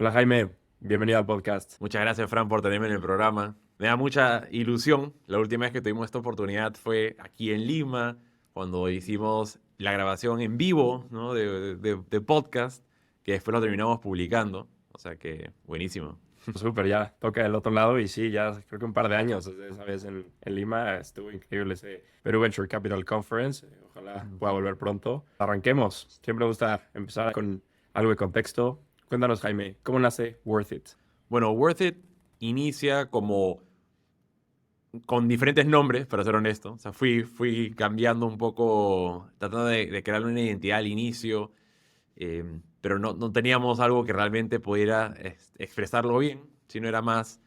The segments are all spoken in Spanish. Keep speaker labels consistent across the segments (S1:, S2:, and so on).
S1: Hola Jaime, bienvenido al podcast.
S2: Muchas gracias, Fran, por tenerme en el programa. Me da mucha ilusión. La última vez que tuvimos esta oportunidad fue aquí en Lima, cuando hicimos la grabación en vivo, ¿no? de podcast, que después lo terminamos publicando. O sea que buenísimo.
S1: Súper, ya toca el otro lado y sí, ya creo que un par de años desde esa vez en Lima estuvo increíble ese Perú Venture Capital Conference. Ojalá pueda volver pronto. Arranquemos. Siempre me gusta empezar con algo de contexto. Cuéntanos, Jaime, ¿cómo nace Worth It?
S2: Bueno, Worth It inicia como con diferentes nombres, para ser honesto. O sea, fui cambiando un poco, tratando de crear una identidad al inicio. Pero no teníamos algo que realmente pudiera expresarlo bien, sino era más,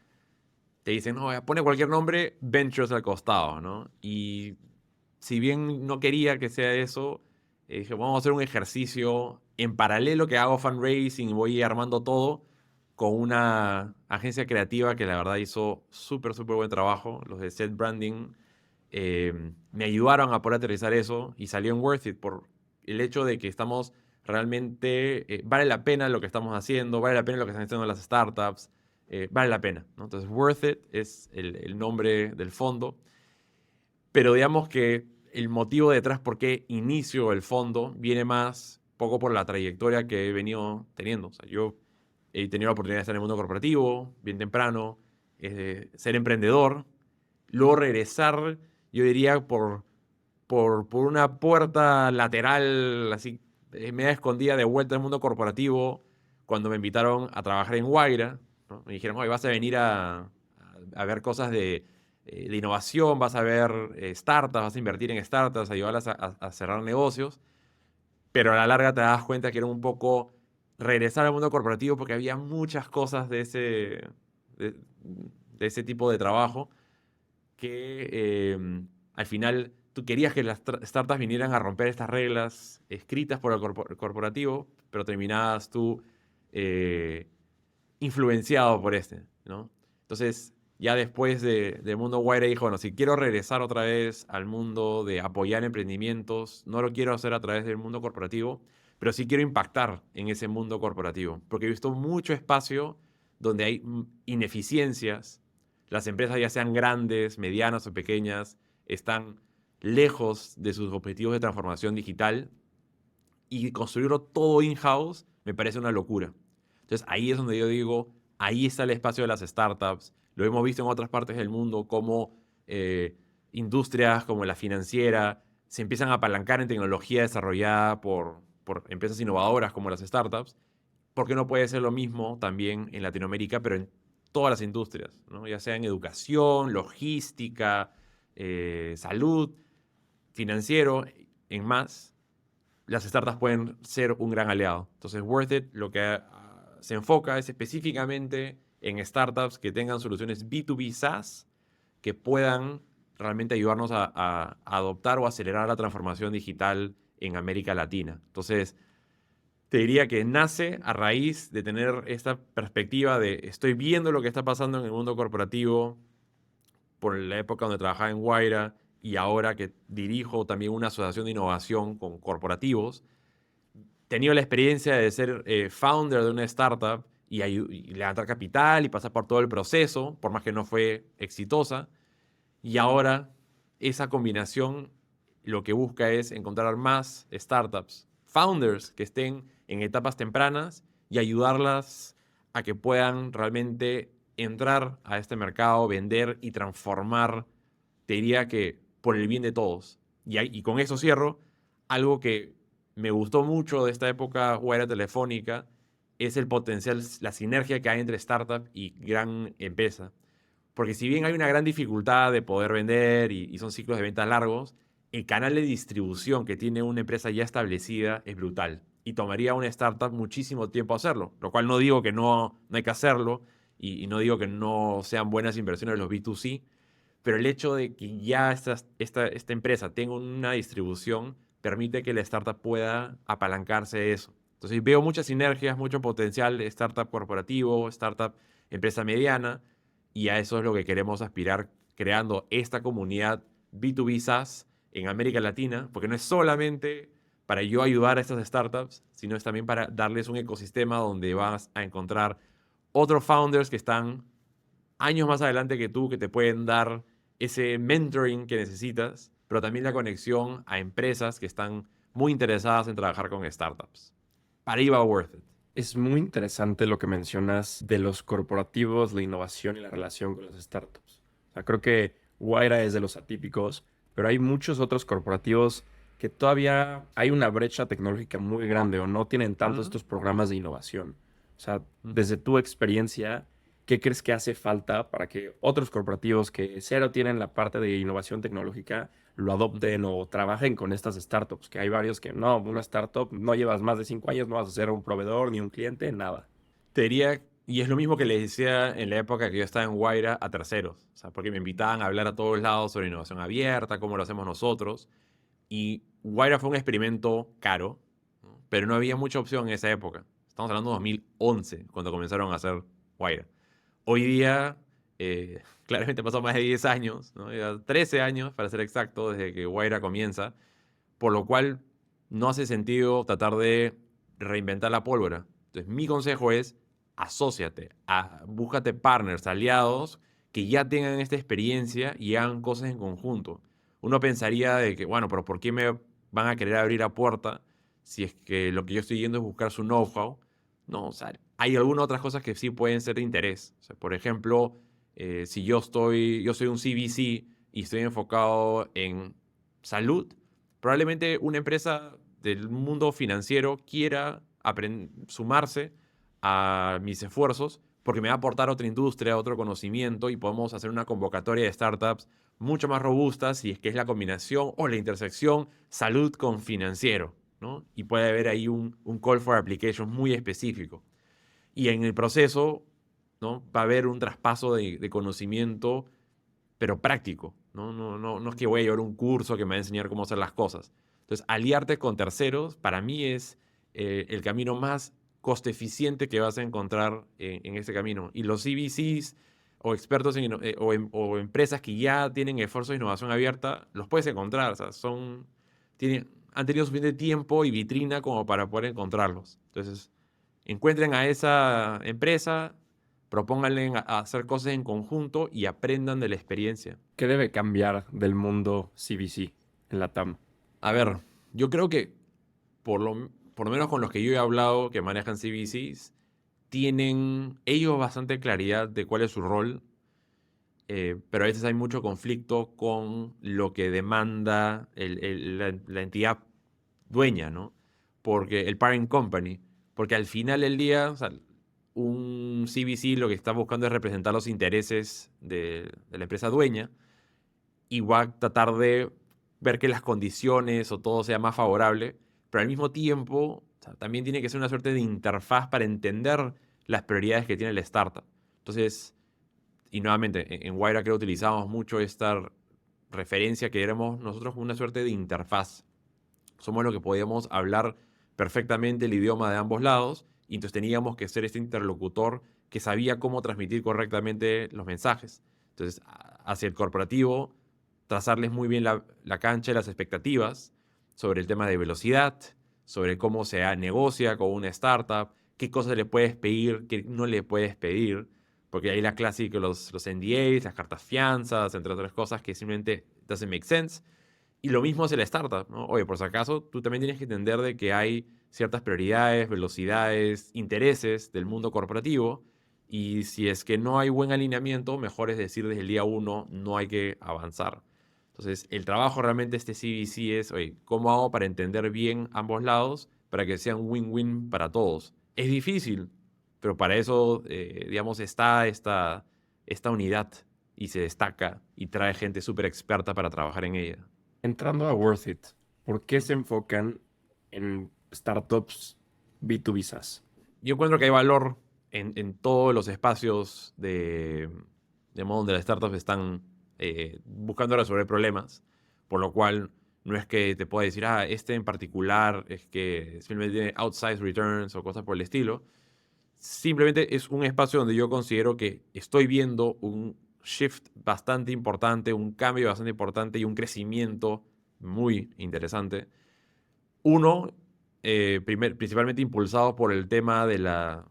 S2: te dicen, no, pone cualquier nombre, Ventures al costado, ¿no? Y si bien no quería que sea eso, dije, vamos a hacer un ejercicio en paralelo que hago fundraising y voy armando todo con una agencia creativa que la verdad hizo súper buen trabajo, los de Set Branding. Me ayudaron a poder aterrizar eso y salió en Worth It por el hecho de que estamos realmente, vale la pena lo que estamos haciendo, vale la pena lo que están haciendo las startups, vale la pena, ¿no? Entonces, Worth It es el nombre del fondo, pero digamos que el motivo detrás por qué inicio el fondo viene más poco por la trayectoria que he venido teniendo. O sea, yo he tenido la oportunidad de estar en el mundo corporativo bien temprano, ser emprendedor, luego regresar, yo diría, por una puerta lateral, así, media escondida de vuelta al mundo corporativo, cuando me invitaron a trabajar en Guaira, ¿no? Me dijeron, oye, vas a venir a ver cosas de innovación, vas a ver startups, vas a invertir en startups, ayudarlas a cerrar negocios, pero a la larga te das cuenta que era un poco regresar al mundo corporativo porque había muchas cosas de, de ese tipo de trabajo que al final tú querías que las startups vinieran a romper estas reglas escritas por el corporativo, pero terminabas tú eh, influenciado por este, ¿no? Entonces, ya después de Mundo Wire dijo, bueno, si quiero regresar otra vez al mundo de apoyar emprendimientos, no lo quiero hacer a través del mundo corporativo, pero sí quiero impactar en ese mundo corporativo, porque he visto mucho espacio donde hay ineficiencias, las empresas ya sean grandes, medianas o pequeñas, están lejos de sus objetivos de transformación digital y construirlo todo in-house me parece una locura. Entonces ahí es donde yo digo, ahí está el espacio de las startups. Lo hemos visto en otras partes del mundo, como industrias como la financiera se empiezan a apalancar en tecnología desarrollada por empresas innovadoras como las startups. ¿Por qué no puede ser lo mismo también en Latinoamérica, pero en todas las industrias, ¿no? Ya sea en educación, logística, salud, financiero, en más? Las startups pueden ser un gran aliado. Entonces, Worth It lo que se enfoca es específicamente en startups que tengan soluciones B2B SaaS que puedan realmente ayudarnos a adoptar o acelerar la transformación digital en América Latina. Entonces, te diría que nace a raíz de tener esta perspectiva de estoy viendo lo que está pasando en el mundo corporativo por la época donde trabajaba en Guaira y ahora que dirijo también una asociación de innovación con corporativos, tenido la experiencia de ser founder de una startup y levantar capital y pasar por todo el proceso, por más que no fue exitosa. Y ahora esa combinación lo que busca es encontrar más startups, founders que estén en etapas tempranas y ayudarlas a que puedan realmente entrar a este mercado, vender y transformar, te diría que por el bien de todos. Y con eso cierro, algo que me gustó mucho de esta época era telefónica, es el potencial, la sinergia que hay entre startup y gran empresa. Porque si bien hay una gran dificultad de poder vender y son ciclos de ventas largos, el canal de distribución que tiene una empresa ya establecida es brutal. Y tomaría a una startup muchísimo tiempo hacerlo. Lo cual no digo que no hay que hacerlo y no digo que no sean buenas inversiones los B2C, pero el hecho de que ya esta empresa tenga una distribución permite que la startup pueda apalancarse de eso. Entonces veo muchas sinergias, mucho potencial de startup corporativo, startup empresa mediana, y a eso es lo que queremos aspirar creando esta comunidad B2B SaaS en América Latina, porque no es solamente para yo ayudar a estas startups, sino es también para darles un ecosistema donde vas a encontrar otros founders que están años más adelante que tú, que te pueden dar ese mentoring que necesitas, pero también la conexión a empresas que están muy interesadas en trabajar con startups. Para ahí va Worth It.
S1: Es muy interesante lo que mencionas de los corporativos, la innovación y la relación con las startups. O sea, creo que Wayra es de los atípicos, pero hay muchos otros corporativos que todavía hay una brecha tecnológica muy grande o no tienen tantos estos programas de innovación. O sea, desde tu experiencia, ¿qué crees que hace falta para que otros corporativos que cero tienen la parte de innovación tecnológica lo adopten o trabajen con estas startups? Que hay varios que no, una startup no llevas más de 5 años, no vas a ser un proveedor ni un cliente, nada.
S2: Te diría, y es lo mismo que les decía en la época que yo estaba en Wayra a terceros, o sea, porque me invitaban a hablar a todos lados sobre innovación abierta, cómo lo hacemos nosotros, y Wayra fue un experimento caro, ¿no? Pero no había mucha opción en esa época. Estamos hablando de 2011, cuando comenzaron a hacer Wayra. Hoy día, claramente pasó más de 10 años, ¿no? Ya 13 años, para ser exacto, desde que Wayra comienza, por lo cual no hace sentido tratar de reinventar la pólvora. Entonces, mi consejo es, asóciate, búscate partners, aliados, que ya tengan esta experiencia y hagan cosas en conjunto. Uno pensaría de que, bueno, pero ¿por qué me van a querer abrir la puerta si es que lo que yo estoy yendo es buscar su know-how? No, o sea, hay algunas otras cosas que sí pueden ser de interés. O sea, por ejemplo, si yo soy un CVC y estoy enfocado en salud, probablemente una empresa del mundo financiero quiera sumarse a mis esfuerzos porque me va a aportar otra industria, otro conocimiento y podemos hacer una convocatoria de startups mucho más robusta si es que es la combinación o la intersección salud con financiero, ¿no? Y puede haber ahí un call for application muy específico. Y en el proceso, ¿no? Va a haber un traspaso de conocimiento, pero práctico, ¿no? No es que voy a llevar un curso que me va a enseñar cómo hacer las cosas. Entonces, aliarte con terceros, para mí es el camino más coste eficiente que vas a encontrar en este camino. Y los CVCs o expertos o empresas que ya tienen esfuerzos de innovación abierta, los puedes encontrar. O sea, han tenido suficiente tiempo y vitrina como para poder encontrarlos. Entonces, encuentren a esa empresa, propónganle a hacer cosas en conjunto y aprendan de la experiencia.
S1: ¿Qué debe cambiar del mundo CVC en la TAM?
S2: A ver, yo creo que por lo menos con los que yo he hablado que manejan CVCs, tienen ellos bastante claridad de cuál es su rol, pero a veces hay mucho conflicto con lo que demanda la entidad dueña, ¿no? Porque el parent company, porque al final del día, o sea, un CVC lo que está buscando es representar los intereses de la empresa dueña y va a tratar de ver que las condiciones o todo sea más favorable, pero al mismo tiempo, o sea, también tiene que ser una suerte de interfaz para entender las prioridades que tiene la startup. Entonces, y nuevamente, en Wayra creo que utilizamos mucho esta referencia que éramos nosotros como una suerte de interfaz. Somos los que podíamos hablar perfectamente el idioma de ambos lados y entonces teníamos que ser este interlocutor que sabía cómo transmitir correctamente los mensajes. Entonces, hacia el corporativo, trazarles muy bien la cancha y las expectativas sobre el tema de velocidad, sobre cómo se negocia con una startup, qué cosas le puedes pedir, qué no le puedes pedir, porque hay la clásica, los NDAs, las cartas fianzas, entre otras cosas que simplemente doesn't make sense. Y lo mismo hace la startup, ¿no? Oye, por si acaso, tú también tienes que entender de que hay ciertas prioridades, velocidades, intereses del mundo corporativo. Y si es que no hay buen alineamiento, mejor es decir desde el día uno, no hay que avanzar. Entonces, el trabajo realmente de este CVC es, oye, ¿cómo hago para entender bien ambos lados para que sea un win-win para todos? Es difícil, pero para eso, digamos, está esta unidad y se destaca y trae gente súper experta para trabajar en ella.
S1: Entrando a Worth It, ¿por qué se enfocan en startups B2B SaaS?
S2: Yo encuentro que hay valor en todos los espacios de modo donde las startups están buscando resolver problemas, por lo cual no es que te pueda decir, este en particular es que simplemente tiene outsized returns o cosas por el estilo. Simplemente es un espacio donde yo considero que estoy viendo un shift bastante importante, un cambio bastante importante y un crecimiento muy interesante. Uno, principalmente impulsado por el tema de la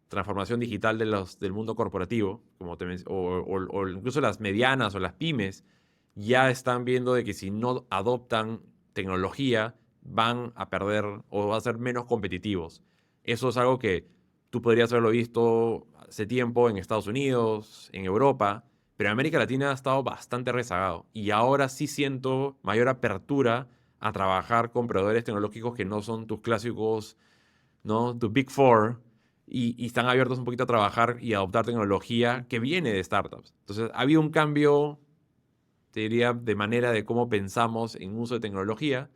S2: transformación digital del mundo corporativo, o incluso las medianas o las pymes, ya están viendo de que si no adoptan tecnología, van a perder o van a ser menos competitivos. Eso es algo que tú podrías haberlo visto hace tiempo en Estados Unidos, en Europa, pero en América Latina ha estado bastante rezagado. Y ahora sí siento mayor apertura a trabajar con proveedores tecnológicos que no son tus clásicos, ¿no? Tus Big Four, y están abiertos un poquito a trabajar y adoptar tecnología que viene de startups. Entonces, ha habido un cambio, te diría, de manera de cómo pensamos en uso de tecnología,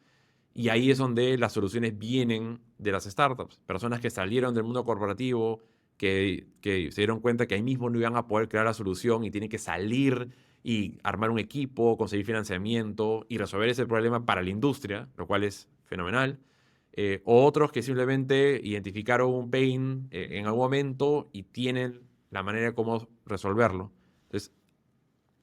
S2: y ahí es donde las soluciones vienen de las startups. Personas que salieron del mundo corporativo, que se dieron cuenta que ahí mismo no iban a poder crear la solución y tienen que salir y armar un equipo, conseguir financiamiento y resolver ese problema para la industria, lo cual es fenomenal. O otros que simplemente identificaron un pain en algún momento y tienen la manera de cómo resolverlo. Entonces,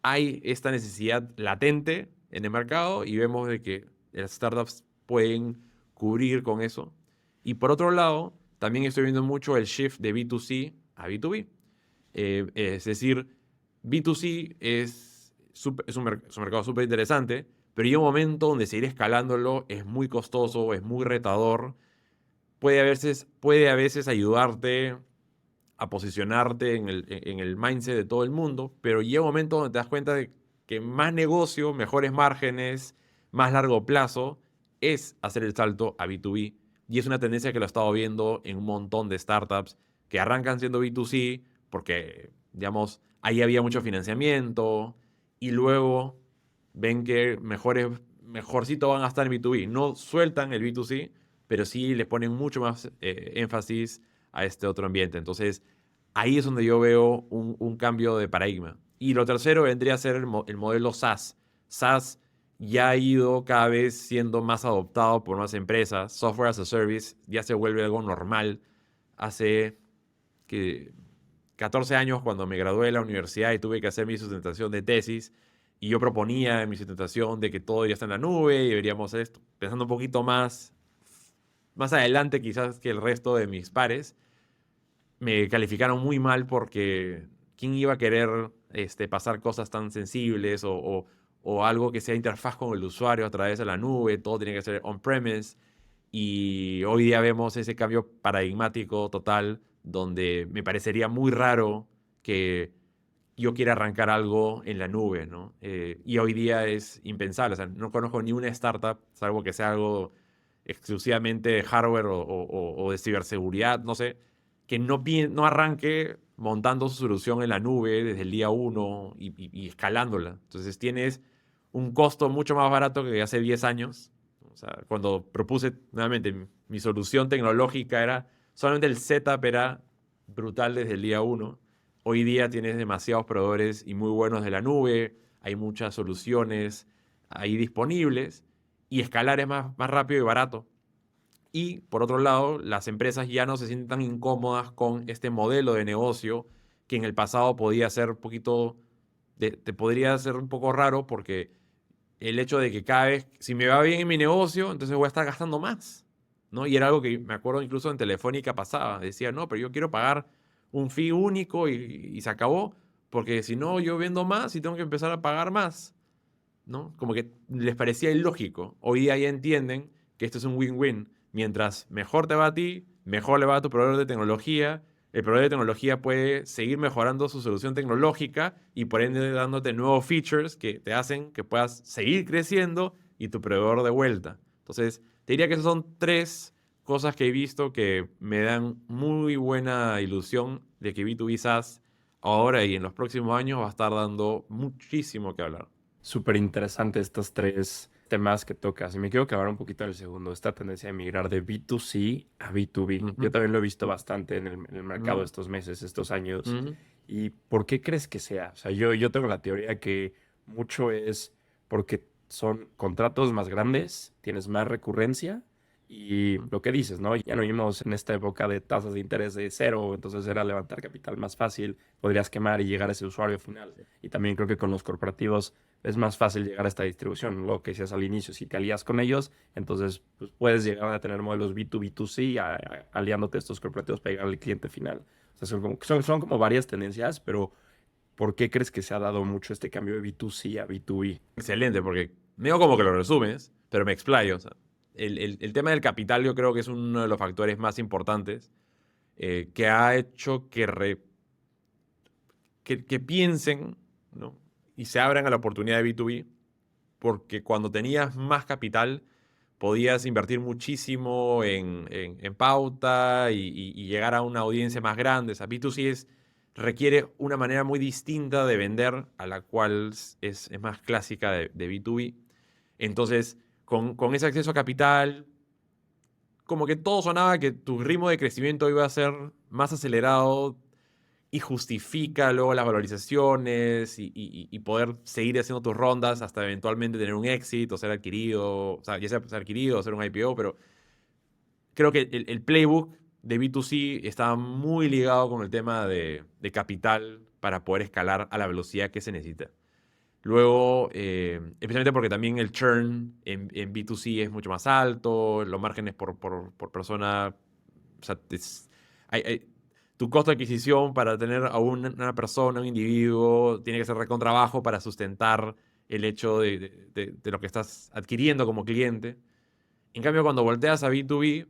S2: hay esta necesidad latente en el mercado y vemos de que las startups pueden cubrir con eso. Y por otro lado, también estoy viendo mucho el shift de B2C a B2B. Es decir, B2C es un mercado súper interesante, pero llega un momento donde seguir escalándolo es muy costoso, es muy retador. Puede a veces ayudarte a posicionarte en el mindset de todo el mundo, pero llega un momento donde te das cuenta de que más negocio, mejores márgenes, más largo plazo, es hacer el salto a B2B. Y es una tendencia que lo he estado viendo en un montón de startups que arrancan siendo B2C porque, digamos, ahí había mucho financiamiento y luego ven que mejorcito van a estar en B2B. No sueltan el B2C, pero sí le ponen mucho más énfasis a este otro ambiente. Entonces, ahí es donde yo veo un cambio de paradigma. Y lo tercero vendría a ser el modelo SaaS. SaaS ya ha ido cada vez siendo más adoptado por más empresas. Software as a Service ya se vuelve algo normal. Hace que 14 años, cuando me gradué de la universidad y tuve que hacer mi sustentación de tesis, y yo proponía en mi sustentación de que todo ya está en la nube y deberíamos hacer esto, pensando un poquito más adelante quizás que el resto de mis pares, me calificaron muy mal porque ¿quién iba a querer pasar cosas tan sensibles o algo que sea interfaz con el usuario a través de la nube? Todo tiene que ser on-premise. Y hoy día vemos ese cambio paradigmático total donde me parecería muy raro que yo quiera arrancar algo en la nube, ¿no? Y hoy día es impensable. O sea, no conozco ni una startup, salvo que sea algo exclusivamente de hardware o de ciberseguridad, no sé, que no arranque montando su solución en la nube desde el día uno y escalándola. Entonces tienes un costo mucho más barato que hace 10 años. O sea, cuando propuse nuevamente mi solución tecnológica era solamente el setup era brutal desde el día uno. Hoy día tienes demasiados proveedores y muy buenos de la nube, hay muchas soluciones ahí disponibles y escalar es más rápido y barato. Y por otro lado, las empresas ya no se sienten tan incómodas con este modelo de negocio que en el pasado podía ser un poquito, te podría ser un poco raro porque el hecho de que cada vez, si me va bien en mi negocio, entonces voy a estar gastando más, ¿no? Y era algo que me acuerdo incluso en Telefónica pasaba. Decía, no, pero yo quiero pagar un fee único y se acabó, porque si no, yo vendo más y tengo que empezar a pagar más, ¿no? Como que les parecía ilógico. Hoy día ya entienden que esto es un win-win. Mientras mejor te va a ti, mejor le va a tu proveedor de tecnología. El proveedor de tecnología puede seguir mejorando su solución tecnológica y por ende dándote nuevos features que te hacen que puedas seguir creciendo y tu proveedor de vuelta. Entonces, te diría que esas son tres cosas que he visto que me dan muy buena ilusión de que B2B SaaS ahora y en los próximos años va a estar dando muchísimo que hablar.
S1: Súper interesante estos tres temas que tocas. Y me quiero clavar un poquito en el segundo, esta tendencia de migrar de B2C a B2B. Yo
S2: Ujú,
S1: también lo he visto bastante en el mercado
S2: ujú,
S1: estos meses, estos años.
S2: ujú,
S1: ¿Y por qué crees que sea? O sea, yo tengo la teoría que mucho es porque son contratos más grandes, tienes más recurrencia Y lo que dices, ¿no? Ya no vivimos en esta época de tasas de interés de cero, entonces era levantar capital más fácil, podrías quemar y llegar a ese usuario final. Y también creo que con los corporativos es más fácil llegar a esta distribución. Lo que decías al inicio, si te alías con ellos, entonces pues, puedes llegar a tener modelos B2B2C aliándote a estos corporativos para llegar al cliente final. O sea, son como varias tendencias, pero ¿por qué crees que se ha dado mucho este cambio de B2C a B2B?
S2: Excelente, porque medio como que lo resumes, pero me explayo. O sea, el tema del capital yo creo que es uno de los factores más importantes que ha hecho que piensen, ¿no? Y se abran a la oportunidad de B2B, porque cuando tenías más capital podías invertir muchísimo en pauta y llegar a una audiencia más grande. O sea, B2C requiere una manera muy distinta de vender a la cual es más clásica de B2B. Entonces, con ese acceso a capital, como que todo sonaba que tu ritmo de crecimiento iba a ser más acelerado y justifica luego las valorizaciones y poder seguir haciendo tus rondas hasta eventualmente tener un éxito, ser adquirido, o sea, ya sea ser adquirido o ser un IPO, pero creo que el playbook de B2C está muy ligado con el tema de capital para poder escalar a la velocidad que se necesita. Luego, especialmente porque también el churn en B2C es mucho más alto, los márgenes por persona, o sea, tu costo de adquisición para tener a una persona, un individuo, tiene que ser recontra bajo para sustentar el hecho de lo que estás adquiriendo como cliente. En cambio, cuando volteas a B2B,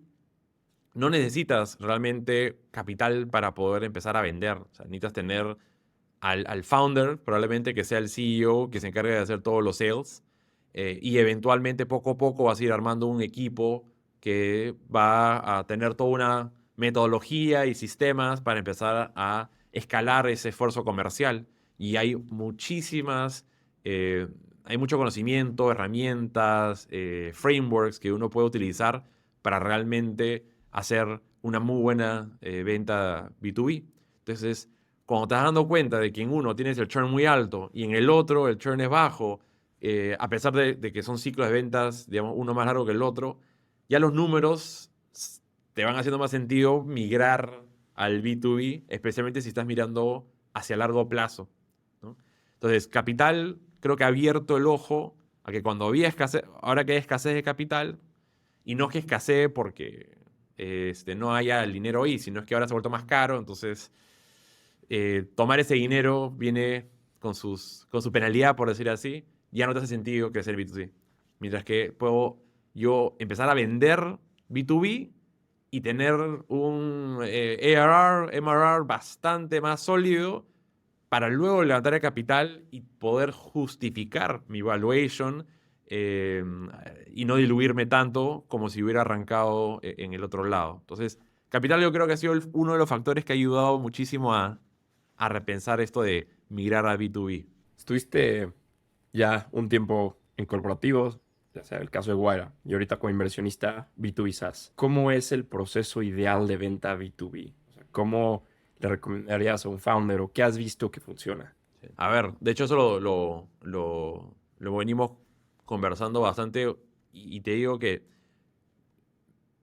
S2: no necesitas realmente capital para poder empezar a vender. O sea, necesitas tener al founder, probablemente que sea el CEO, que se encargue de hacer todos los sales, y eventualmente poco a poco vas a ir armando un equipo que va a tener toda una metodología y sistemas para empezar a escalar ese esfuerzo comercial. Y eh, hay mucho conocimiento, herramientas, frameworks que uno puede utilizar para realmente hacer una muy buena venta B2B. Entonces, cuando te estás dando cuenta de que en uno tienes el churn muy alto y en el otro el churn es bajo, a pesar de que son ciclos de ventas, digamos, uno más largo que el otro, ya los números te van haciendo más sentido migrar al B2B, especialmente si estás mirando hacia largo plazo, ¿no? Entonces, capital creo que ha abierto el ojo a que cuando había escasez, ahora que hay escasez de capital, y no es que escasee porque no haya el dinero ahí, sino es que ahora se ha vuelto más caro, entonces tomar ese dinero viene con su penalidad, por decir así, ya no te hace sentido crecer B2C. Mientras que puedo yo empezar a vender B2B y tener un ARR, MRR bastante más sólido para luego levantar el capital y poder justificar mi valuation eh, y no diluirme tanto como si hubiera arrancado en el otro lado. Entonces, capital yo creo que ha sido uno de los factores que ha ayudado muchísimo a repensar esto de migrar a B2B.
S1: Estuviste ya un tiempo en corporativos, ya sea el caso de Guaira, y ahorita como inversionista B2B SaaS. ¿Cómo es el proceso ideal de venta B2B? O sea, ¿cómo le recomendarías a un founder o qué has visto que funciona?
S2: A ver, de hecho eso lo venimos conversando bastante y te digo que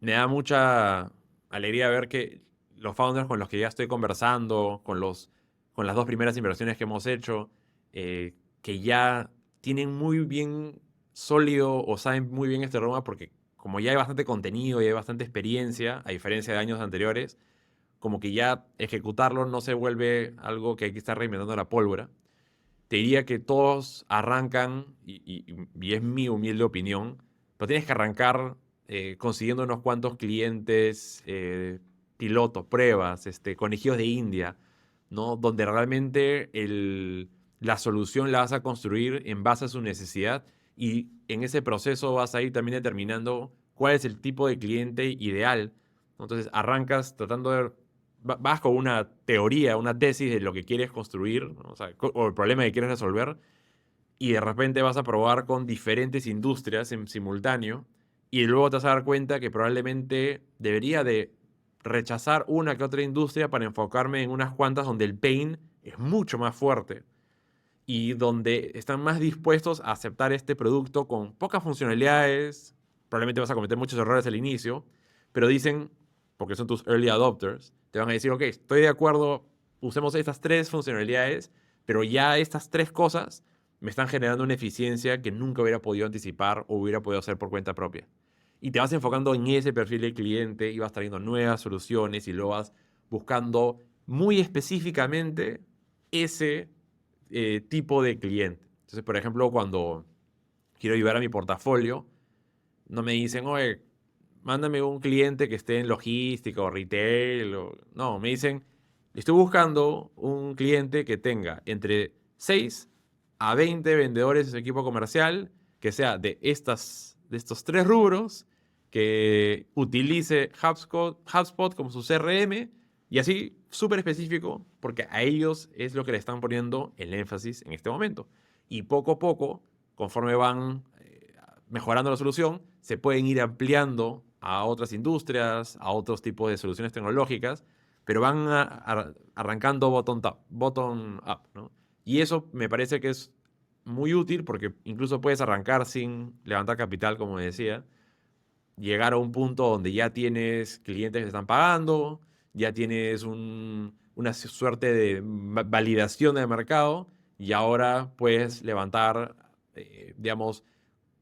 S2: me da mucha alegría ver que los founders con los que ya estoy conversando, con las dos primeras inversiones que hemos hecho, que ya tienen muy bien sólido o saben muy bien este roma porque como ya hay bastante contenido y hay bastante experiencia, a diferencia de años anteriores, como que ya ejecutarlo no se vuelve algo que hay que estar reinventando la pólvora. Te diría que todos arrancan, y es mi humilde opinión, pero tienes que arrancar consiguiendo unos cuantos clientes, pilotos, pruebas, conejillos de India, ¿no? Donde realmente la solución la vas a construir en base a su necesidad y en ese proceso vas a ir también determinando cuál es el tipo de cliente ideal, ¿no? Entonces arrancas tratando de vas con una teoría, una tesis de lo que quieres construir, ¿no? O sea, o el problema que quieres resolver, y de repente vas a probar con diferentes industrias en simultáneo, y luego te vas a dar cuenta que probablemente debería de rechazar una que otra industria para enfocarme en unas cuantas donde el pain es mucho más fuerte y donde están más dispuestos a aceptar este producto con pocas funcionalidades, probablemente vas a cometer muchos errores al inicio, pero dicen, porque son tus early adopters, te van a decir, ok, estoy de acuerdo, usemos estas 3 funcionalidades, pero ya estas 3 cosas me están generando una eficiencia que nunca hubiera podido anticipar o hubiera podido hacer por cuenta propia. Y te vas enfocando en ese perfil del cliente y vas trayendo nuevas soluciones y lo vas buscando muy específicamente ese tipo de cliente. Entonces, por ejemplo, cuando quiero ayudar a mi portafolio, no me dicen, oye, mándame un cliente que esté en logística o retail. No, me dicen, estoy buscando un cliente que tenga entre 6 a 20 vendedores en su equipo comercial, que sea de estos 3 rubros, que utilice HubSpot como su CRM, y así súper específico, porque a ellos es lo que le están poniendo el énfasis en este momento. Y poco a poco, conforme van mejorando la solución, se pueden ir ampliando a otras industrias, a otros tipos de soluciones tecnológicas, pero van arrancando bottom up, ¿no? Y eso me parece que es muy útil porque incluso puedes arrancar sin levantar capital, como decía, llegar a un punto donde ya tienes clientes que te están pagando, ya tienes una suerte de validación de mercado y ahora puedes levantar, digamos,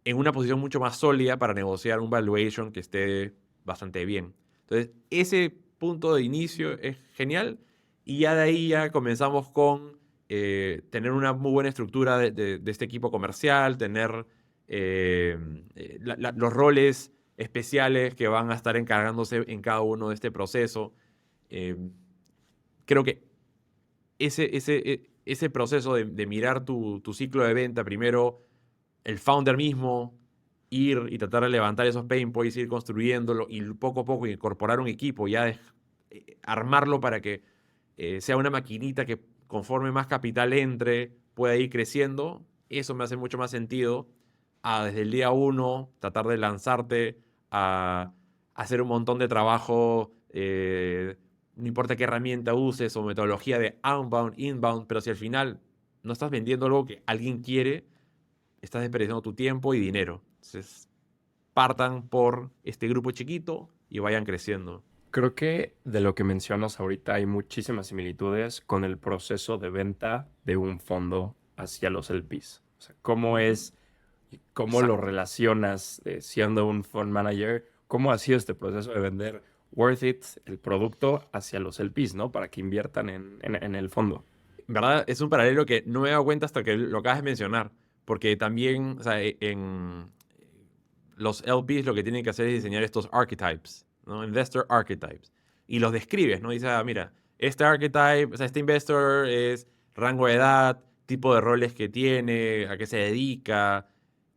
S2: en una posición mucho más sólida para negociar un valuation que esté bastante bien. Entonces, ese punto de inicio es genial y ya de ahí ya comenzamos con tener una muy buena estructura de este equipo comercial, tener los roles especiales que van a estar encargándose en cada uno de este proceso. Eh, Creo que ese proceso de mirar tu ciclo de venta, primero el founder mismo, ir y tratar de levantar esos pain points, ir construyéndolo y poco a poco incorporar un equipo, ya armarlo para que sea una maquinita que conforme más capital entre, pueda ir creciendo. Eso me hace mucho más sentido a desde el día 1 tratar de lanzarte a hacer un montón de trabajo, no importa qué herramienta uses o metodología de outbound, inbound, pero si al final no estás vendiendo algo que alguien quiere, estás desperdiciando tu tiempo y dinero. Entonces, partan por este grupo chiquito y vayan creciendo.
S1: Creo que de lo que mencionas ahorita hay muchísimas similitudes con el proceso de venta de un fondo hacia los LPs. O sea, cómo lo
S2: Exacto.
S1: relacionas siendo un fund manager, cómo ha sido este proceso de vender Worth It, el producto, hacia los LPs, ¿no? Para que inviertan en el fondo.
S2: En verdad, es un paralelo que no me he dado cuenta hasta que lo acabas de mencionar. Porque también, o sea, en los LPs lo que tienen que hacer es diseñar estos archetypes, ¿no? Investor archetypes. Y los describes, ¿no? Dices, mira, este archetype, o sea, este investor es rango de edad, tipo de roles que tiene, a qué se dedica,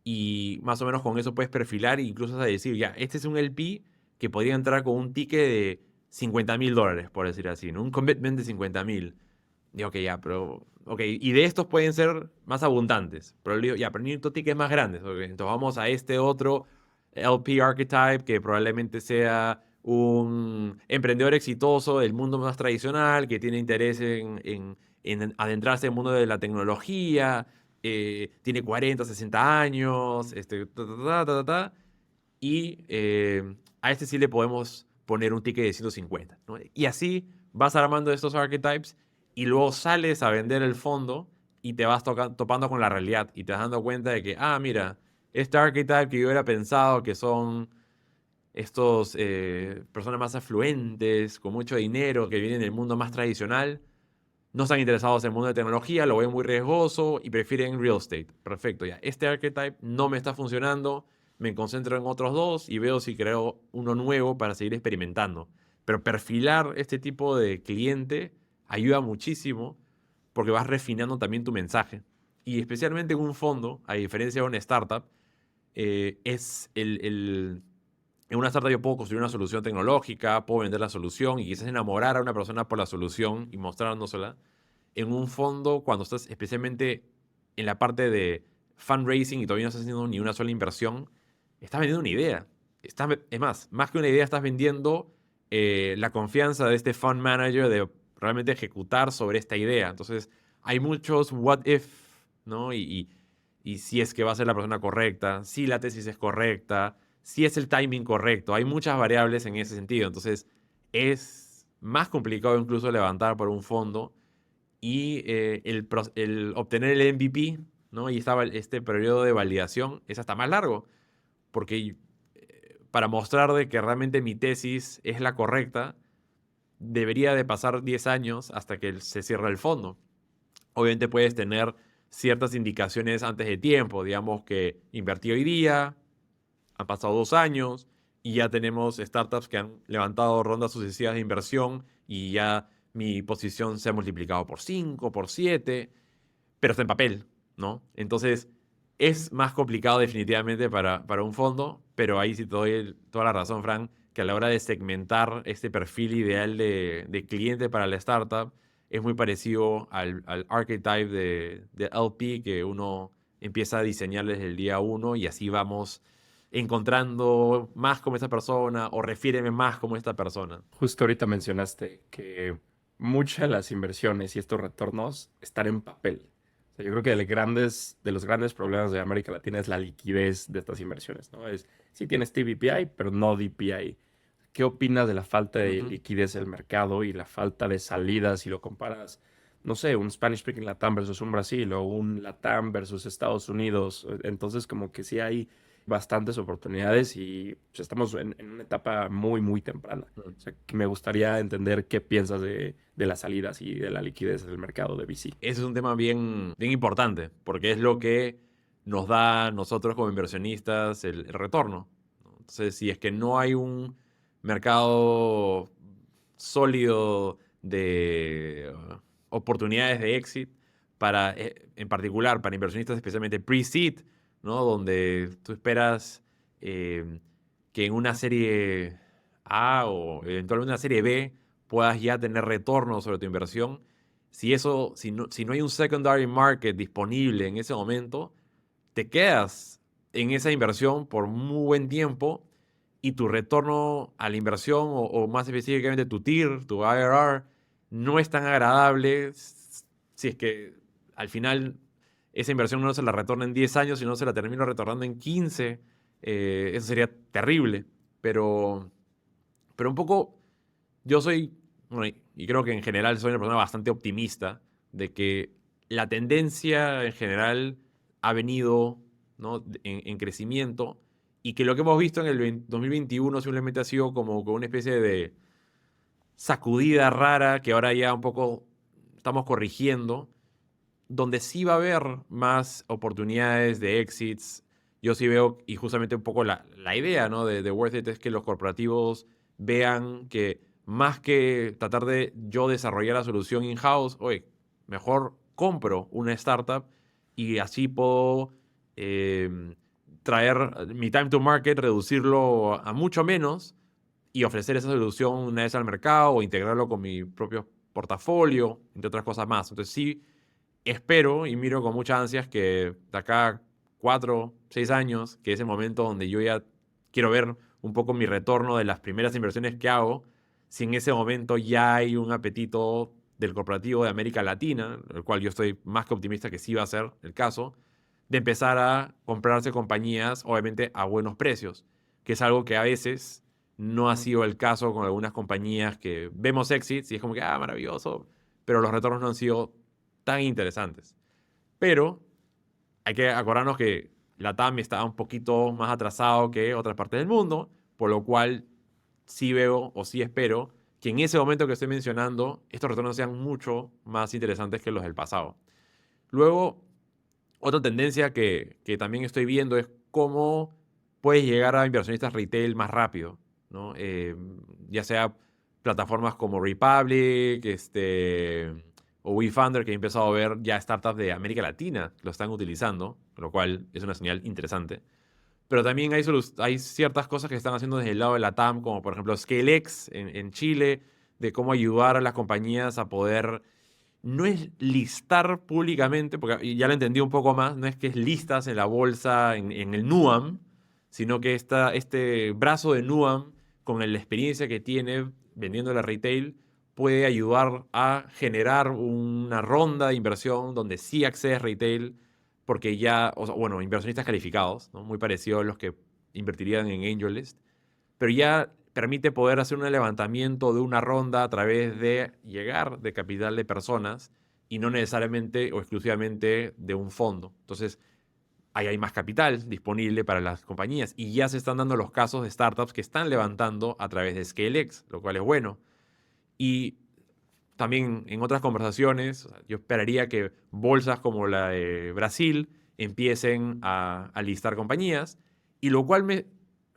S2: y más o menos con eso puedes perfilar e incluso decir, ya, este es un LP que podría entrar con un ticket de $50,000, por decir así, ¿no? Un commitment de 50,000. Digo, ok, ya, pero... Ok, y de estos pueden ser más abundantes. Pero le digo, ya, pero necesito tickets más grandes. Ok, entonces vamos a este otro LP archetype que probablemente sea un emprendedor exitoso del mundo más tradicional, que tiene interés en adentrarse en el mundo de la tecnología, tiene 40, 60 años, y a este sí le podemos poner un ticket de 150, ¿no? Y así vas armando estos archetypes y luego sales a vender el fondo y te vas topando con la realidad y te vas dando cuenta de que, mira, este archetype que yo hubiera pensado que son estos personas más afluentes, con mucho dinero, que vienen del mundo más tradicional, no están interesados en el mundo de tecnología, lo ven muy riesgoso y prefieren real estate. Perfecto, ya. Este archetype no me está funcionando, me concentro en otros dos y veo si creo uno nuevo para seguir experimentando. Pero perfilar este tipo de cliente ayuda muchísimo porque vas refinando también tu mensaje. Y especialmente en un fondo, a diferencia de una startup, en una startup yo puedo construir una solución tecnológica, puedo vender la solución y quizás enamorar a una persona por la solución y mostrándosela. En un fondo, cuando estás especialmente en la parte de fundraising y todavía no estás haciendo ni una sola inversión, estás vendiendo una idea. Es más que una idea, estás vendiendo la confianza de este fund manager de realmente ejecutar sobre esta idea. Entonces, hay muchos what if, ¿no? Y si es que va a ser la persona correcta, si la tesis es correcta, si es el timing correcto. Hay muchas variables en ese sentido. Entonces, es más complicado incluso levantar por un fondo y el obtener el MVP, ¿no? Y estaba este periodo de validación es hasta más largo, porque para mostrar de que realmente mi tesis es la correcta, debería de pasar 10 años hasta que se cierre el fondo. Obviamente puedes tener ciertas indicaciones antes de tiempo, digamos que invertí hoy día, han pasado 2 años y ya tenemos startups que han levantado rondas sucesivas de inversión y ya mi posición se ha multiplicado por 5, por 7, pero está en papel, ¿no? Entonces es más complicado definitivamente para un fondo, pero ahí sí te doy toda la razón, Frank, que a la hora de segmentar este perfil ideal de cliente para la startup es muy parecido al archetype de LP que uno empieza a diseñar desde el día uno y así vamos encontrando más como esta persona o refiéreme más como esta persona.
S1: Justo ahorita mencionaste que muchas de las inversiones y estos retornos están en papel. O sea, yo creo que de los grandes problemas de América Latina es la liquidez de estas inversiones, ¿no? Sí tienes TVPI, pero no DPI. ¿Qué opinas de la falta de
S2: Ujú.
S1: liquidez del mercado y la falta de salidas si lo comparas, no sé, un Spanish speaking Latam versus un Brasil o un Latam versus Estados Unidos? Entonces, como que sí hay bastantes oportunidades y pues, estamos en una etapa muy, muy temprana.
S2: Mm.
S1: O sea, que me gustaría entender qué piensas de las salidas y de la liquidez del mercado de VC.
S2: Ese es un tema bien, bien importante, porque es lo que nos da a nosotros como inversionistas el retorno, ¿no? Entonces, si es que no hay un mercado sólido de oportunidades de exit, en particular para inversionistas especialmente pre-seed, ¿no? Donde tú esperas que en una serie A o eventualmente una serie B puedas ya tener retorno sobre tu inversión. Si no hay un secondary market disponible en ese momento, te quedas en esa inversión por muy buen tiempo y tu retorno a la inversión o más específicamente tu TIR, tu IRR, no es tan agradable si es que al final esa inversión no se la retorna en 10 años, sino se la termino retornando en 15. Eso sería terrible. Pero un poco yo soy, bueno, y creo que en general soy una persona bastante optimista de que la tendencia en general ha venido, ¿no? en crecimiento y que lo que hemos visto en el 2021 simplemente ha sido como una especie de sacudida rara que ahora ya un poco estamos corrigiendo, donde sí va a haber más oportunidades de exits. Yo sí veo, y justamente un poco la idea, ¿no? de Worth It es que los corporativos vean que más que tratar de yo desarrollar la solución in-house, oye, mejor compro una startup y así puedo traer mi time to market, reducirlo a mucho menos y ofrecer esa solución una vez al mercado o integrarlo con mi propio portafolio, entre otras cosas más. Entonces sí, espero y miro con muchas ansias que de acá 4, 6 años, que es el momento donde yo ya quiero ver un poco mi retorno de las primeras inversiones que hago, si en ese momento ya hay un apetito del corporativo de América Latina, el cual yo estoy más que optimista que sí va a ser el caso, de empezar a comprarse compañías, obviamente a buenos precios, que es algo que a veces no ha sido el caso con algunas compañías que vemos exits y es como que, maravilloso, pero los retornos no han sido tan interesantes. Pero hay que acordarnos que la TAM está un poquito más atrasado que otras partes del mundo, por lo cual sí veo o sí espero que en ese momento que estoy mencionando, estos retornos sean mucho más interesantes que los del pasado. Luego, otra tendencia que también estoy viendo es cómo puedes llegar a inversionistas retail más rápido, ¿no? Ya sea plataformas como Republic, o WeFunder, que he empezado a ver ya startups de América Latina que lo están utilizando, lo cual es una señal interesante. Pero también hay ciertas cosas que están haciendo desde el lado de la TAM, como por ejemplo ScaleX en Chile, de cómo ayudar a las compañías a poder no es listar públicamente, porque ya lo entendí un poco más, no es que es listas en la bolsa, en el NUAM, sino que este brazo de NUAM, con la experiencia que tiene vendiendo la retail, puede ayudar a generar una ronda de inversión donde sí accedes retail, porque ya, o sea, bueno, inversionistas calificados, ¿no? Muy parecido a los que invertirían en AngelList, pero ya permite poder hacer un levantamiento de una ronda a través de llegar de capital de personas y no necesariamente o exclusivamente de un fondo. Entonces, ahí hay más capital disponible para las compañías y ya se están dando los casos de startups que están levantando a través de ScaleX, lo cual es bueno. Y también en otras conversaciones, o sea, yo esperaría que bolsas como la de Brasil empiecen a listar compañías, y lo cual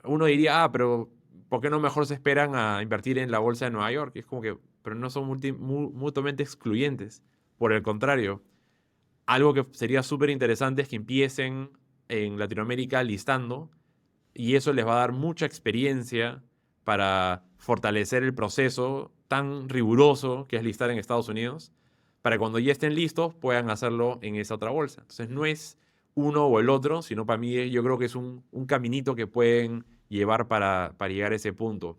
S2: uno diría, pero ¿por qué no mejor se esperan a invertir en la bolsa de Nueva York? Y es como que, pero no son mutuamente excluyentes. Por el contrario, algo que sería súper interesante es que empiecen en Latinoamérica listando y eso les va a dar mucha experiencia para fortalecer el proceso tan riguroso que es listar en Estados Unidos, para cuando ya estén listos puedan hacerlo en esa otra bolsa. Entonces no es uno o el otro, sino para mí yo creo que es un caminito que pueden llevar para llegar a ese punto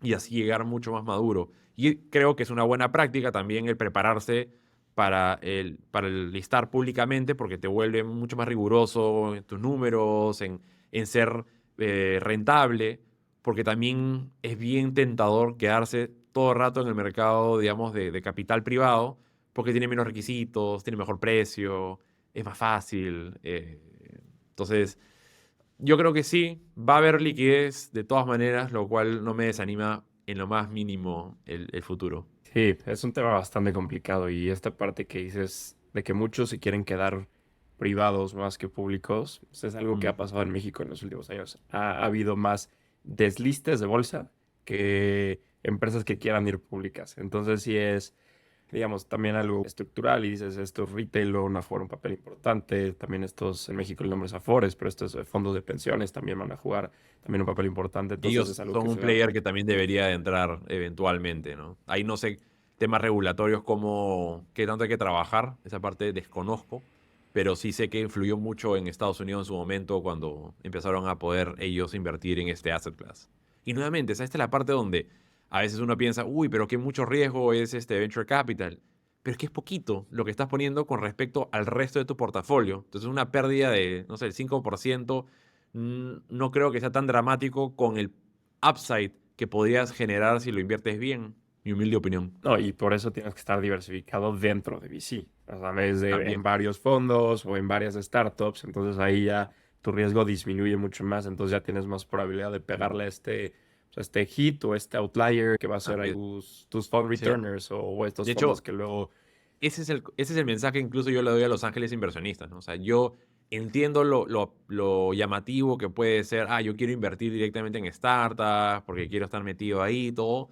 S2: y así llegar mucho más maduro. Y creo que es una buena práctica también el prepararse para el listar públicamente, porque te vuelve mucho más riguroso en tus números, en ser rentable, porque también es bien tentador quedarse todo el rato en el mercado, digamos, de capital privado, porque tiene menos requisitos, tiene mejor precio, es más fácil. Entonces, yo creo que sí, va a haber liquidez de todas maneras, lo cual no me desanima en lo más mínimo el futuro.
S1: Sí, es un tema bastante complicado y esta parte que dices de que muchos se quieren quedar privados más que públicos, pues, es algo que
S2: Mm.
S1: ha pasado en México en los últimos años. Ha habido más deslistes de bolsa que empresas que quieran ir públicas. Entonces sí es, digamos, también algo estructural y dices, estos retail van a jugar un papel importante, también estos, en México el nombre es Afores, pero estos fondos de pensiones también van a jugar también un papel importante,
S2: Y
S1: entonces
S2: ellos
S1: es algo
S2: son
S1: que
S2: un
S1: se va.
S2: player que también debería de entrar eventualmente, ¿no? Ahí no sé temas regulatorios como qué tanto hay que trabajar, esa parte desconozco, pero sí sé que influyó mucho en Estados Unidos en su momento cuando empezaron a poder ellos invertir en este asset class. Y nuevamente, esta es la parte donde a veces uno piensa, uy, pero qué mucho riesgo es este venture capital. Pero es que es poquito lo que estás poniendo con respecto al resto de tu portafolio. Entonces, una pérdida de, no sé, el 5% no creo que sea tan dramático con el upside que podrías generar si lo inviertes bien. Mi humilde opinión.
S1: No, y por eso tienes que estar diversificado dentro de VC, o sea, en vez de en
S2: También.
S1: varios fondos o en varias startups, entonces ahí ya tu riesgo disminuye mucho más, entonces ya tienes más probabilidad de
S2: Mm.
S1: pegarle a o sea, este hit o este outlier que va a ser ahí
S2: Así es.
S1: tus fund
S2: Sí.
S1: returners o estos
S2: De
S1: fondos
S2: hecho,
S1: que luego.
S2: ese es el mensaje que incluso yo le doy a los ángeles inversionistas, ¿no? O sea, yo entiendo lo llamativo que puede ser, yo quiero invertir directamente en startups porque quiero estar metido ahí y todo,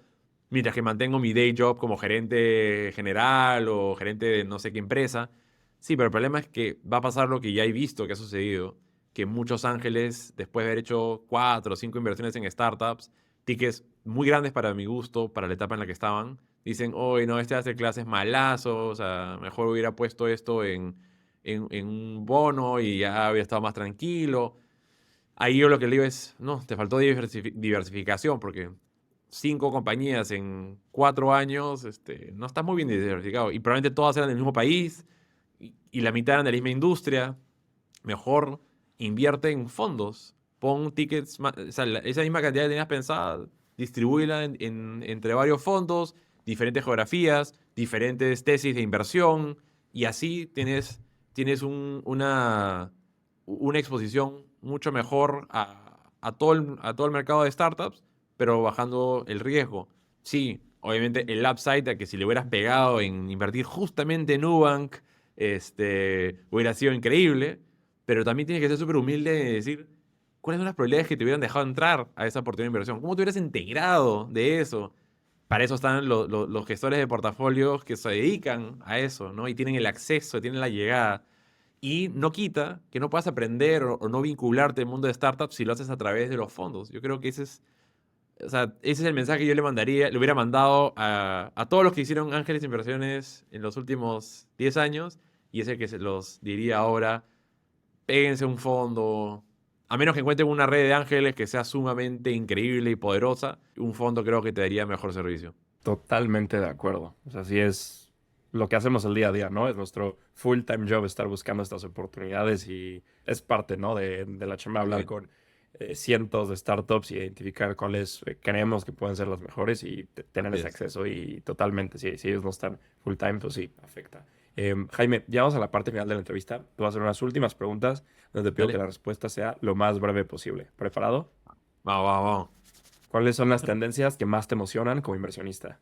S2: mientras que mantengo mi day job como gerente general o gerente de no sé qué empresa. Sí, pero el problema es que va a pasar lo que ya he visto que ha sucedido, que muchos ángeles, después de haber hecho 4 o 5 inversiones en startups, tickets muy grandes para mi gusto, para la etapa en la que estaban, dicen, hoy no, este hace clases malazo, o sea, mejor hubiera puesto esto en un bono y ya había estado más tranquilo. Ahí yo lo que le digo es, no, te faltó diversificación, porque 5 compañías en 4 años, no estás muy bien diversificado. Y probablemente todas eran del mismo país y la mitad eran de la misma industria. Mejor invierte en fondos. Pon tickets, o sea, esa misma cantidad que tenías pensada, distribúyela entre varios fondos, diferentes geografías, diferentes tesis de inversión, y así tienes una exposición mucho mejor a todo el mercado de startups, pero bajando el riesgo. Sí, obviamente el upside a que si le hubieras pegado en invertir justamente en Nubank, hubiera sido increíble, pero también tienes que ser súper humilde y decir, ¿cuáles son las probabilidades que te hubieran dejado entrar a esa oportunidad de inversión? ¿Cómo te hubieras integrado de eso? Para eso están los gestores de portafolios que se dedican a eso, ¿no? Y tienen el acceso, tienen la llegada. Y no quita que no puedas aprender o no vincularte al mundo de startups si lo haces a través de los fondos. Yo creo que o sea, ese es el mensaje que yo le hubiera mandado a todos los que hicieron Ángeles Inversiones en los últimos 10 años, y es el que se los diría ahora: péguense un fondo. A menos que encuentren una red de ángeles que sea sumamente increíble y poderosa, un fondo creo que te daría mejor servicio.
S1: Totalmente de acuerdo. O sea, sí es lo que hacemos el día a día, ¿no? Es nuestro full-time job estar buscando estas oportunidades y es parte, ¿no? De la chamba hablar
S2: Sí.
S1: con cientos de startups y identificar cuáles creemos que pueden ser las mejores y tener ese
S2: Yes.
S1: acceso. Y totalmente, si ellos no están full time, pues sí, afecta. Jaime, ya vamos a la parte final de la entrevista. Te voy a hacer unas últimas preguntas donde te pido que
S2: Dale.
S1: la respuesta sea lo más breve posible. ¿Preparado?
S2: Vamos, vamos, vamos.
S1: ¿Cuáles son las tendencias que más te emocionan como inversionista?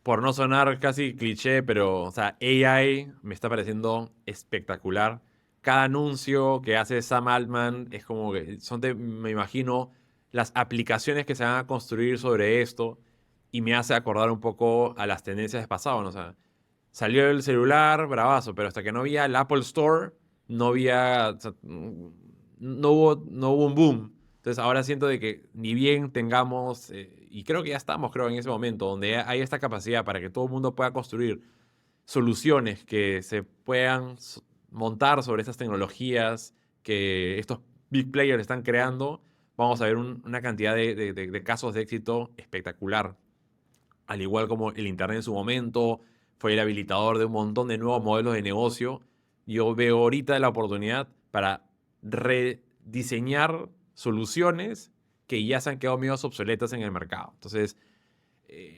S2: Por no sonar casi cliché, pero, o sea, AI me está pareciendo espectacular. Cada anuncio que hace Sam Altman es como que me imagino, las aplicaciones que se van a construir sobre esto y me hace acordar un poco a las tendencias de pasado, ¿no? O sea, salió el celular, bravazo, pero hasta que no había el Apple Store, no había, o sea, no hubo un boom. Entonces ahora siento de que ni bien tengamos, y creo que ya estamos, creo, en ese momento, donde hay esta capacidad para que todo el mundo pueda construir soluciones que se puedan montar sobre estas tecnologías que estos big players están creando, vamos a ver una cantidad de casos de éxito espectacular. Al igual como el Internet en su momento fue el habilitador de un montón de nuevos modelos de negocio, yo veo ahorita la oportunidad para rediseñar soluciones que ya se han quedado medio obsoletas en el mercado. Entonces,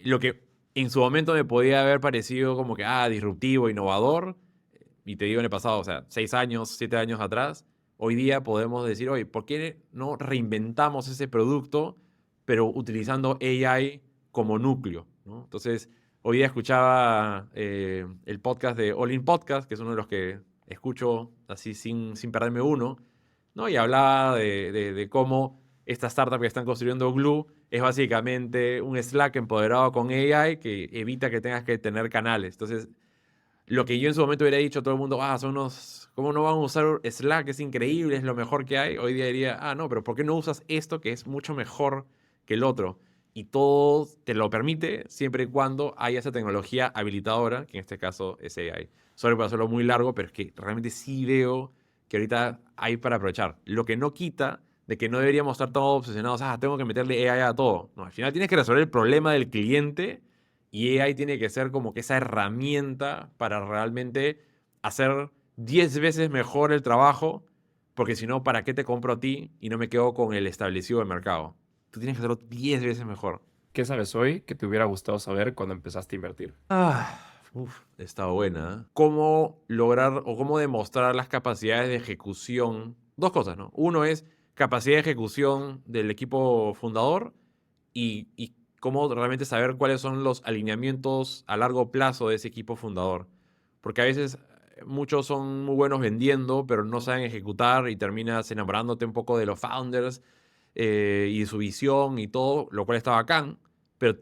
S2: lo que en su momento me podía haber parecido como que, disruptivo, innovador, y te digo en el pasado, o sea, 6 años, 7 años atrás, hoy día podemos decir, oye, ¿por qué no reinventamos ese producto, pero utilizando AI como núcleo, ¿no? Entonces, hoy día escuchaba el podcast de All In Podcast, que es uno de los que escucho así sin perderme uno, ¿no? Y hablaba de cómo esta startup que están construyendo Glue es básicamente un Slack empoderado con AI que evita que tengas que tener canales. Entonces, lo que yo en su momento hubiera dicho a todo el mundo, son unos, ¿cómo no van a usar Slack? Es increíble, es lo mejor que hay. Hoy día diría, no, pero ¿por qué no usas esto que es mucho mejor que el otro? Y todo te lo permite siempre y cuando haya esa tecnología habilitadora, que en este caso es AI. Sorry por hacerlo muy largo, pero es que realmente sí veo que ahorita hay para aprovechar. Lo que no quita de que no deberíamos estar todos obsesionados, tengo que meterle AI a todo. No, al final tienes que resolver el problema del cliente y AI tiene que ser como que esa herramienta para realmente hacer 10 veces mejor el trabajo, porque si no, ¿para qué te compro a ti y no me quedo con el establecido del mercado? Tú tienes que hacerlo 10 veces mejor.
S1: ¿Qué sabes hoy que te hubiera gustado saber cuando empezaste a invertir?
S2: Está buena. ¿Cómo lograr o cómo demostrar las capacidades de ejecución? Dos cosas, ¿no? Uno es capacidad de ejecución del equipo fundador y cómo realmente saber cuáles son los alineamientos a largo plazo de ese equipo fundador. Porque a veces muchos son muy buenos vendiendo, pero no saben ejecutar y terminas enamorándote un poco de los founders y de su visión y todo, lo cual está bacán, pero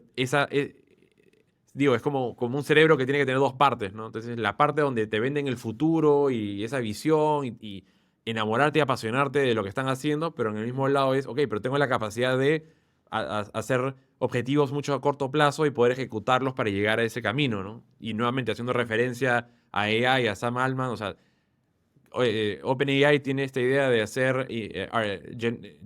S2: digo, es como un cerebro que tiene que tener dos partes, ¿no? Entonces, la parte donde te venden el futuro y esa visión y enamorarte y apasionarte de lo que están haciendo, pero en el mismo lado es, ok, pero tengo la capacidad de hacer objetivos mucho a corto plazo y poder ejecutarlos para llegar a ese camino, ¿no? Y nuevamente haciendo referencia a AI, a Sam Altman, o sea, OpenAI tiene esta idea de hacer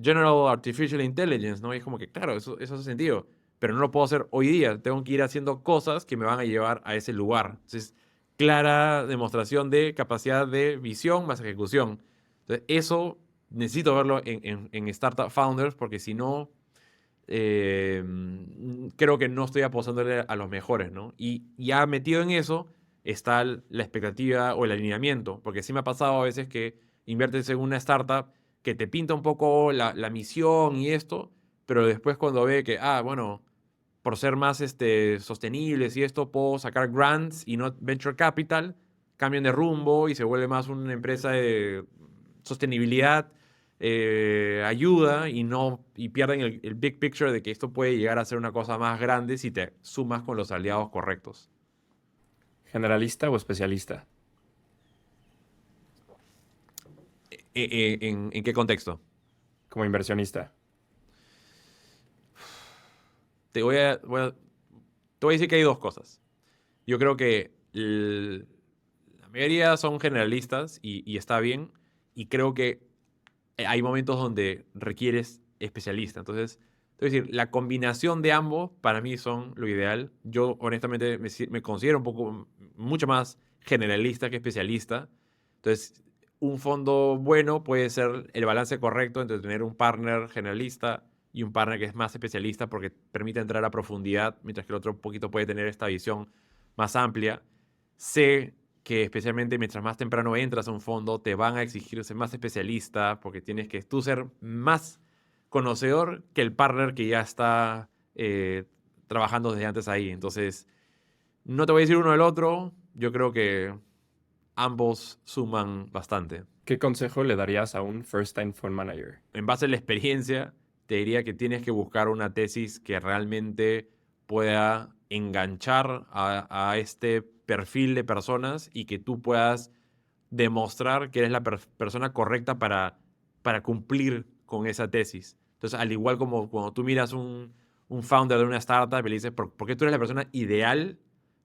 S2: General Artificial Intelligence, ¿no? Y es como que, claro, eso hace sentido, pero no lo puedo hacer hoy día. Tengo que ir haciendo cosas que me van a llevar a ese lugar. Entonces, clara demostración de capacidad de visión más ejecución. Entonces, eso necesito verlo en Startup Founders, porque si no, creo que no estoy apostándole a los mejores, ¿no? Y ya metido en eso está la expectativa o el alineamiento, porque sí me ha pasado a veces que inviertes en una startup que te pinta un poco la misión y esto, pero después cuando ve que, bueno, por ser más sostenibles y esto, puedo sacar grants y no venture capital, cambian de rumbo y se vuelve más una empresa de sostenibilidad, ayuda y pierden el big picture de que esto puede llegar a ser una cosa más grande si te sumas con los aliados correctos.
S1: ¿Generalista o especialista?
S2: ¿En qué contexto?
S1: Como inversionista.
S2: Te voy a, voy a- Te voy a decir que hay dos cosas. Yo creo que la mayoría son generalistas y está bien. Y creo que hay momentos donde requieres especialista. Entonces, te voy a decir, la combinación de ambos para mí son lo ideal. Yo honestamente me considero un poco mucho más generalista que especialista. Entonces, un fondo bueno puede ser el balance correcto entre tener un partner generalista y un partner que es más especialista porque permite entrar a profundidad, mientras que el otro un poquito puede tener esta visión más amplia. Sé que especialmente mientras más temprano entras a un fondo, te van a exigir ser más especialista porque tienes que tú ser más conocedor que el partner que ya está trabajando desde antes ahí. Entonces, no te voy a decir uno del otro. Yo creo que ambos suman bastante.
S1: ¿Qué consejo le darías a un first-time fund manager?
S2: En base a la experiencia, te diría que tienes que buscar una tesis que realmente pueda enganchar a este perfil de personas y que tú puedas demostrar que eres la persona correcta para cumplir con esa tesis. Entonces, al igual como cuando tú miras un founder de una startup y le dices, ¿por qué tú eres la persona ideal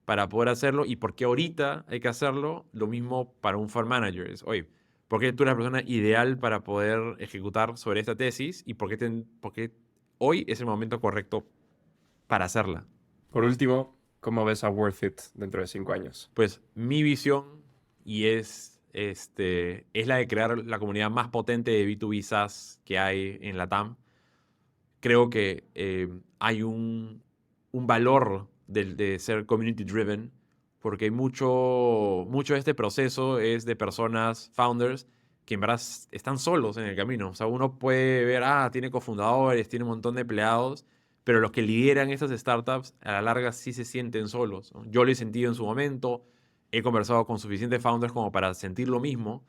S2: para poder hacerlo y por qué ahorita hay que hacerlo? Lo mismo para un fund manager. Es, oye, ¿por qué tú eres la persona ideal para poder ejecutar sobre esta tesis y por qué hoy es el momento correcto para hacerla?
S1: Por último, ¿cómo ves a Worth It dentro de 5 años?
S2: Pues mi visión y es la de crear la comunidad más potente de B2B SaaS que hay en la TAM. Creo que hay un valor de ser community driven porque mucho de este proceso es de personas, founders, que en verdad están solos en el camino. O sea, uno puede ver, tiene cofundadores, tiene un montón de empleados, pero los que lideran estas startups a la larga sí se sienten solos, ¿no? Yo lo he sentido en su momento, he conversado con suficientes founders como para sentir lo mismo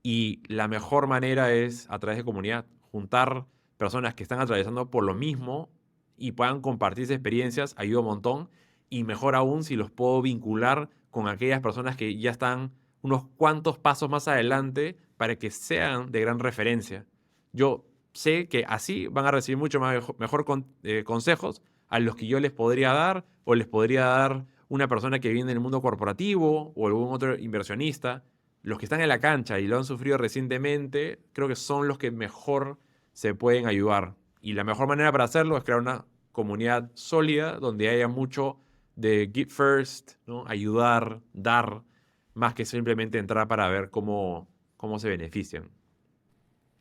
S2: y la mejor manera es a través de comunidad, juntar personas que están atravesando por lo mismo y puedan compartir sus experiencias, ayuda un montón y mejor aún si los puedo vincular con aquellas personas que ya están unos cuantos pasos más adelante para que sean de gran referencia. Yo sé que así van a recibir mucho mejor consejos a los que yo les podría dar o les podría dar una persona que viene del mundo corporativo o algún otro inversionista. Los que están en la cancha y lo han sufrido recientemente, creo que son los que mejor se pueden ayudar. Y la mejor manera para hacerlo es crear una comunidad sólida donde haya mucho de give first, ¿no? Ayudar, dar, más que simplemente entrar para ver cómo se benefician.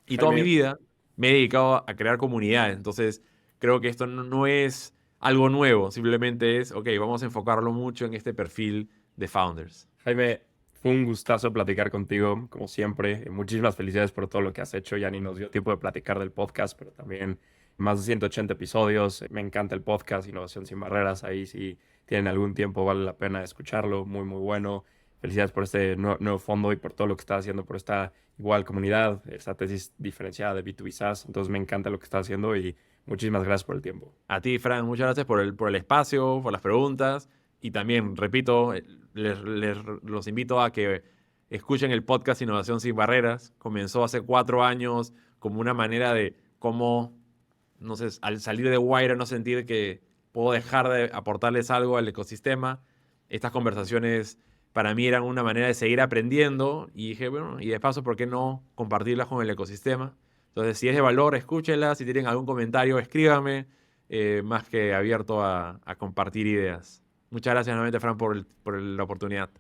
S2: Y toda mi
S1: Jaime,
S2: vida me he dedicado a crear comunidades, entonces creo que esto no es algo nuevo, simplemente es, ok, vamos a enfocarlo mucho en este perfil de founders.
S1: Jaime, fue un gustazo platicar contigo, como siempre. Muchísimas felicidades por todo lo que has hecho. Ya ni nos dio tiempo de platicar del podcast, pero también más de 180 episodios. Me encanta el podcast Innovación Sin Barreras. Ahí si tienen algún tiempo vale la pena escucharlo. Muy, muy bueno. Felicidades por este nuevo fondo y por todo lo que estás haciendo por esta igual comunidad, esta tesis diferenciada de B2B SaaS. Entonces me encanta lo que estás haciendo y muchísimas gracias por el tiempo.
S2: A ti, Fran, muchas gracias por el espacio, por las preguntas. Y también, repito, los invito a que escuchen el podcast Innovación Sin Barreras. Comenzó hace 4 años como una manera de cómo, no sé, al salir de Wire no sentir que puedo dejar de aportarles algo al ecosistema. Estas conversaciones para mí eran una manera de seguir aprendiendo y dije, bueno, y de paso, ¿por qué no compartirlas con el ecosistema? Entonces, si es de valor, escúchenlas. Si tienen algún comentario, escríbame. Más que abierto a compartir ideas. Muchas gracias nuevamente, Fran, por la oportunidad.